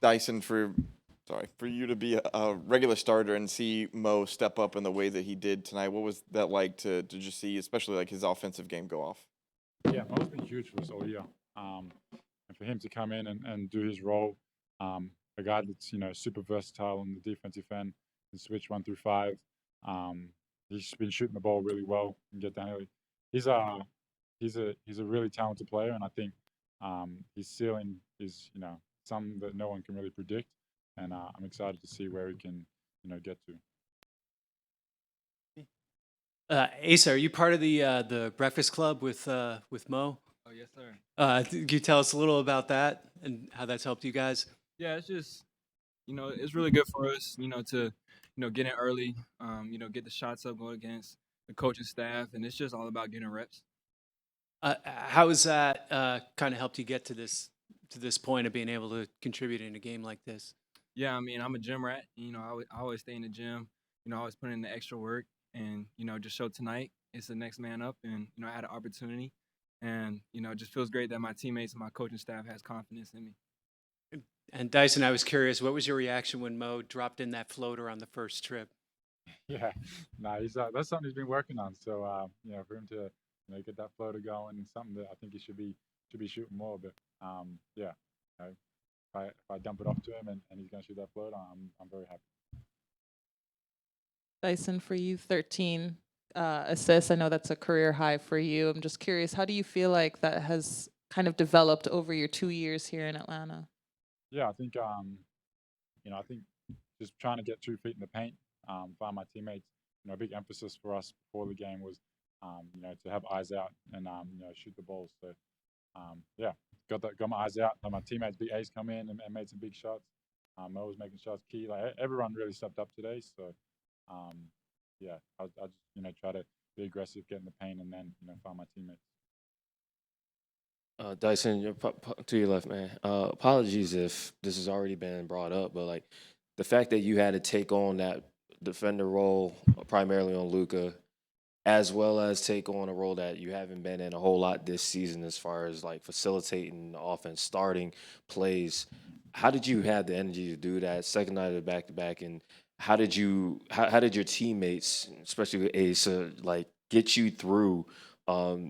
Dyson, for you to be a regular starter and see Mo step up in the way that he did tonight. What was that like to just see, especially like his offensive game go off? Yeah, Mo's been huge for us all year. And for him to come in and do his role, a guy that's super versatile on the defensive end and switch 1 through 5. Um, he's been shooting the ball really well and get down early. He's a he's a really talented player, and I think his ceiling is something that no one can really predict. And I'm excited to see where he can get to. Asa, are you part of the Breakfast Club with Mo? Oh, yes, sir. Can you tell us a little about that and how that's helped you guys? Yeah, it's just, it's really good for us, to, get in early, get the shots up, go against the coaching staff, and it's just all about getting reps. How has that kind of helped you get to this point of being able to contribute in a game like this? Yeah, I mean, I'm a gym rat. I always stay in the gym, I always put in the extra work, and, just show tonight it's the next man up, and, I had an opportunity, and, it just feels great that my teammates and my coaching staff has confidence in me. And Dyson, I was curious, what was your reaction when Mo dropped in that floater on the first trip? Yeah, no, he's that's something he's been working on. So for him to get that floater going, and something that I think he should be shooting more. But yeah, if I dump it off to him and he's gonna shoot that floater, I'm very happy. Dyson, for you, 13 assists. I know that's a career high for you. I'm just curious, how do you feel like that has kind of developed over your 2 years here in Atlanta? Yeah, I think I think just trying to get 2 feet in the paint, find my teammates. A big emphasis for us before the game was to have eyes out and shoot the balls. So yeah, got my eyes out. My teammates, big A's, come in and made some big shots. Mo was making shots key. Like everyone really stepped up today. So yeah, I just try to be aggressive, get in the paint, and then find my teammates. Dyson, to your left, man. Apologies if this has already been brought up, but like the fact that you had to take on that defender role primarily on Luka, as well as take on a role that you haven't been in a whole lot this season, as far as like facilitating the offense, starting plays. How did you have the energy to do that? Second night of the back to back, and how did your teammates, especially with Asa, like get you through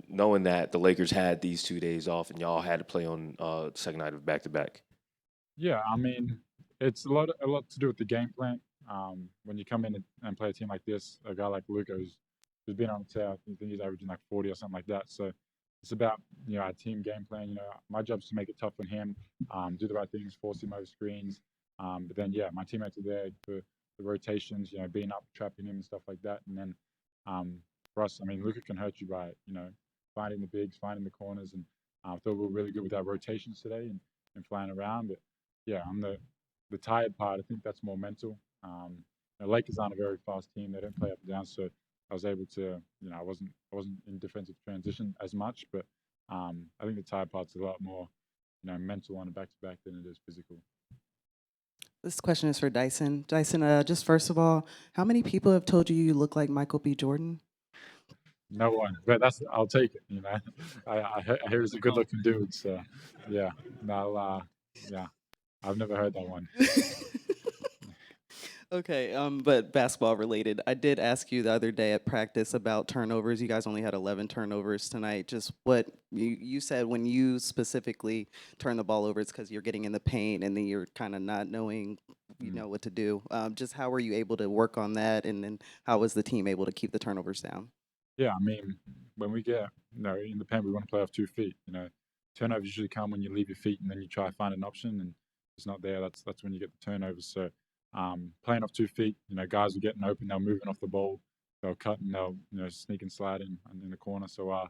knowing that the Lakers had these 2 days off and y'all had to play on second night of back to back? Yeah, I mean, it's a lot to do with the game plan. When you come in and play a team like this, a guy like Luka who's been on the tear, I think he's averaging like 40 or something like that. So it's about our team game plan. My job is to make it tough on him, do the right things, force him over screens. But then yeah, my teammates are there for the rotations, being up, trapping him and stuff like that. And then for us, I mean, Luka can hurt you by finding the bigs, finding the corners, and I thought we were really good with our rotations today and flying around. But yeah, on the tired part, I think that's more mental. The Lakers aren't a very fast team; they don't play up and down, so I was able to, I wasn't in defensive transition as much, but I think the tired part's a lot more, mental on a back to back than it is physical. This question is for Dyson. Dyson, just first of all, how many people have told you you look like Michael B. Jordan? No one, but I'll take it. I hear he's a good looking dude, so yeah, no, yeah, I've never heard that one. Okay, but basketball related. I did ask you the other day at practice about turnovers. You guys only had 11 turnovers tonight. Just what you said when you specifically turn the ball over, it's because you're getting in the paint and then you're kind of not knowing, what to do. Just how were you able to work on that, and then how was the team able to keep the turnovers down? Yeah, I mean, when we get in the paint, we want to play off 2 feet. Turnovers usually come when you leave your feet and then you try to find an option and it's not there. That's when you get the turnovers. So playing off 2 feet, guys are getting open, they're moving off the ball, they'll cut and they'll sneak and slide in the corner. So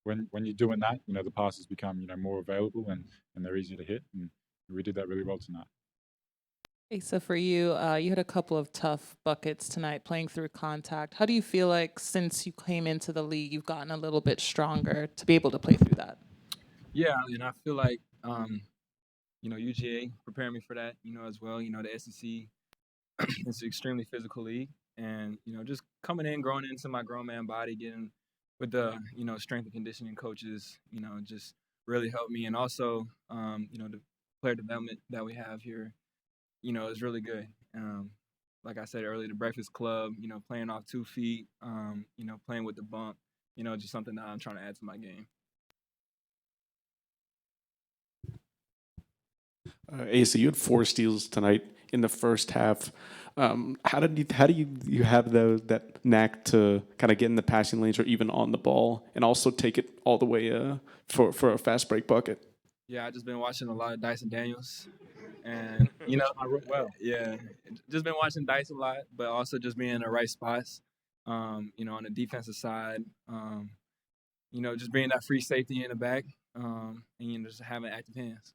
when you're doing that, the passes become more available and they're easier to hit, and we did that really well tonight. Asa, for you, you had a couple of tough buckets tonight playing through contact. How do you feel like since you came into the league, you've gotten a little bit stronger to be able to play through that? Yeah, and I feel like, UGA prepared me for that, as well. The SEC it's an extremely physical league, and just coming in, growing into my grown man body, getting with the strength and conditioning coaches, just really helped me, and also the player development that we have here, is really good. Like I said earlier, the Breakfast Club, playing off 2 feet, playing with the bump, just something that I'm trying to add to my game. Asa, you had 4 steals tonight in the first half. How do you have that knack to kind of get in the passing lanes or even on the ball and also take it all the way for a fast break bucket? Yeah, I just been watching a lot of Dyson Daniels, and I wrote well. yeah, just been watching Dice a lot, but also just being in the right spots. On the defensive side, just being that free safety in the back, and just having active hands.